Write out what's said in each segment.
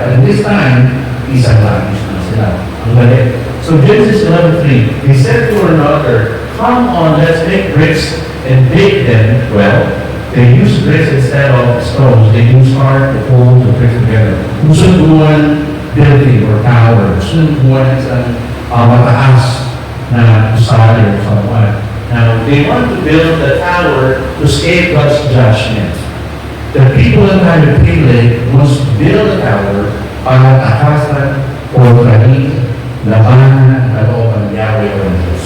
But in this time, isang langis na sila. Ang galing. So Genesis 11:3, they said to one another, come on, let's make bricks and bake them. Well, they used bricks instead of stones. They used hard to hold the bricks together. Gusto gumawa building or tower. Gusto gumawa ng isang mataas na gusali or someone. Now, they want to build the tower to escape God's judgment. The people in time of Peleg must build a tower para takasan o gawin labanan ang kalooban ng Yahweh o ng Diyos.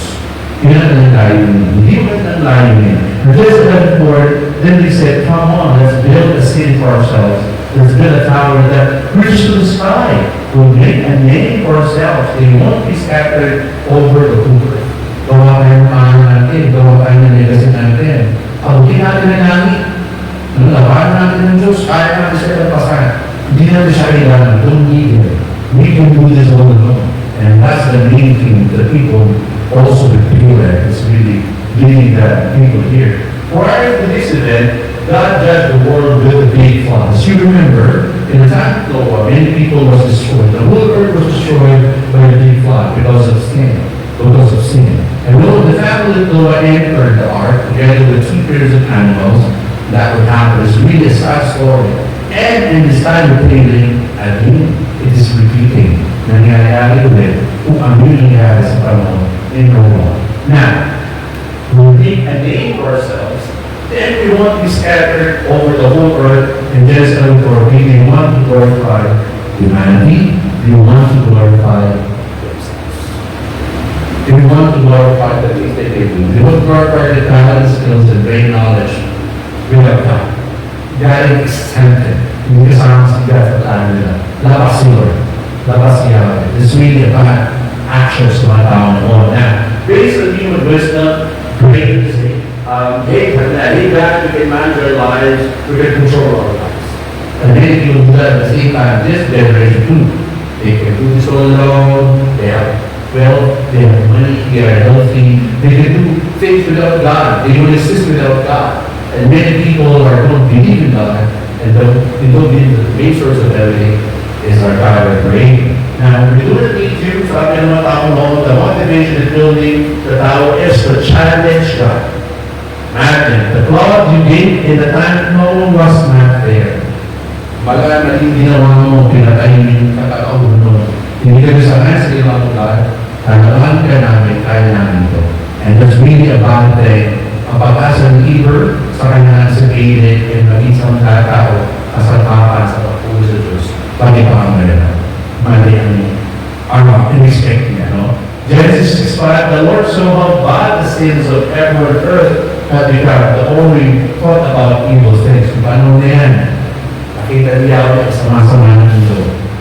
Yun ang layunin. Hindi mo ang layunin. Verse 11:4, then they said, come on, let's build a city for ourselves. Let's build a tower that reaches to the sky. We'll make a name for ourselves. They won't be scattered over the earth. Gawa tayo ng pangalan natin. Gawa tayo ng legacy natin. Pag-uwi natin ang langit. Labanan natin ng Diyos. Kaya natin siya lapasan. Hindi natin siya kailangan. Don't need it. We can do this all alone. And that's the main thing that people also feel that it's really leading the people here. Prior to this event, God judged the world with a big flood. As you remember, in the time of Noah, many people was destroyed. The whole earth was destroyed by a big flood because of sin. And when the family of Noah entered the ark, together with 2 pairs of animals, that would happen. It's really a sad story. And in this time of healing, again, it is repeating. Nangyayari ulit kung ano yung nangyayari sa panahon in Noah. Now, we'll make a name for ourselves, then we want to be scattered over the whole earth, and just for they want to glorify humanity, they want to glorify themselves. They want to glorify the things that they do. They want to glorify the talent, skills, and brain knowledge without God. God is tempted. Hindi kasama sa God sa tayo nila. Labas si Lord. Labas siya. It's really about actions to my tao and all that. Based on human wisdom, great mistake. Hey, God, we can manage our lives, we can control our lives. And many people do that at the same time. This generation too. They can do this all alone, they have wealth, they have money, they are healthy, they can do things without God, they don't exist without God. And many people don't believe in God, and they don't believe that the main source of everything is our God and brain. Now, we do not need to, sabi ng mga tao mo, the motivation of building the tower is to challenge God. Imagine, the cloud you did in the time no one was not there. Baga natin ginawa mo, pinatay yung katakaw mo. Hindi ka nasanay sa ginawa mo God, talagaan ka namin, kaya namin ito. And that's really a bad thing. Ang pag-asa ng Iber sa kanyang sa gilid and maging sa mga tao kasapapan sa pagpulo sa Diyos. Pati pa ang nila. Mali ang in-expect niya, no? Genesis 6:5, the Lord saw how bad the sins of every earth had become. The only thought about evil things. Kung paano na yan? Nakita niya ang sama-sama ng mundo.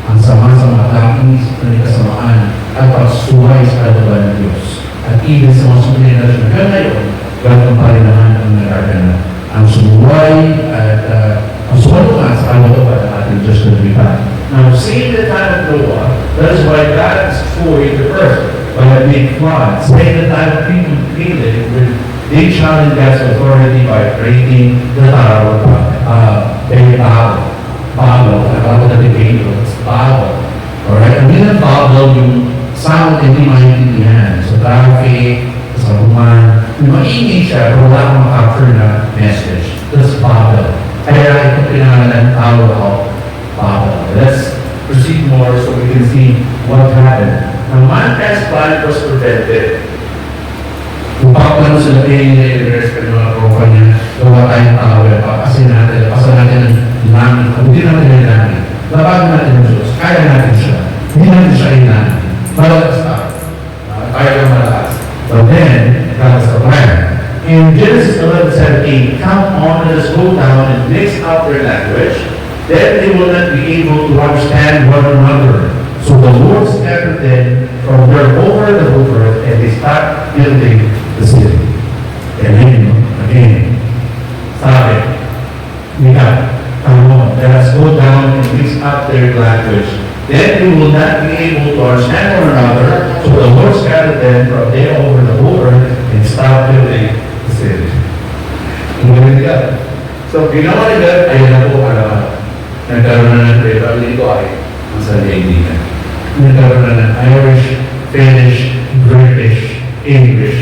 Ang sama-sama langis ng kasamaan at pagsuway sa kalaban ng Diyos. At even sa mga sumunod na hanggang ngayon, gano'n pa rin naman ang nagagana. Ang sumuway at ang sumunod sa kalaban ng ating Diyos na lumipat. Now, seeing the time of Noah, that is why God destroyed the earth by a big flood. Seeing the time of people created, they challenged God's authority by creating the tower of Babel. Nakakala natin kayo, it's Babel. Alright? Ang din ang Babel, yung sound hindi maintindihan. Sa traffic, sa ruman, yung maingay siya, pero wala akong makapture na message. That's Babel. Kaya ito pinangalan Tower of Babel. Let's proceed more so we can see what happened. Now, mankind's plan was prevented. Kung paano sila pinag-address ka ng mga profile niya, gawa tayong tower, papasin natin ang langit, hindi natin yung langit. Labagan natin ang Diyos, kaya natin siya. Hindi natin siya inanin. Malakas tayo. Kaya ng malakas. But then, that's the plan. In Genesis 11:17, come on, let us go down and mix up their language. Then they will not be able to understand one another. So the Lord scattered them from there over the whole earth, and they start building the city. And then, again, sabi, come on, let us go down and mix up their language. Then we will not be able to understand one another. So the Lord scattered them from there over the whole earth and start building the city. So, ginawa nila, ayun na po, nagkaroon na ng trade. Dito ay magkaibigan. Nagkaroon na ng Irish, Finnish, British, English,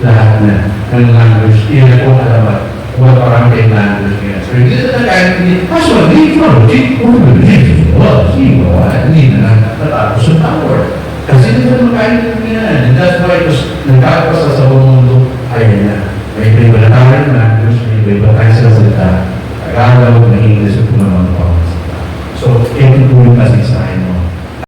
lahat na ng language. Iyan po alamat. Wala parang kay language ngayon. So, hindi na nagkain. Kaso, hindi ko, hindi na natatapos sa power. Kasi hindi na makain yan. And that's why, nagkakasa sa buong mundo, ayun na. May iba na tayong language, may iba tayong salita. Tagalog, na English, at kung naman pa. So, ito po yung kasaysayan mo.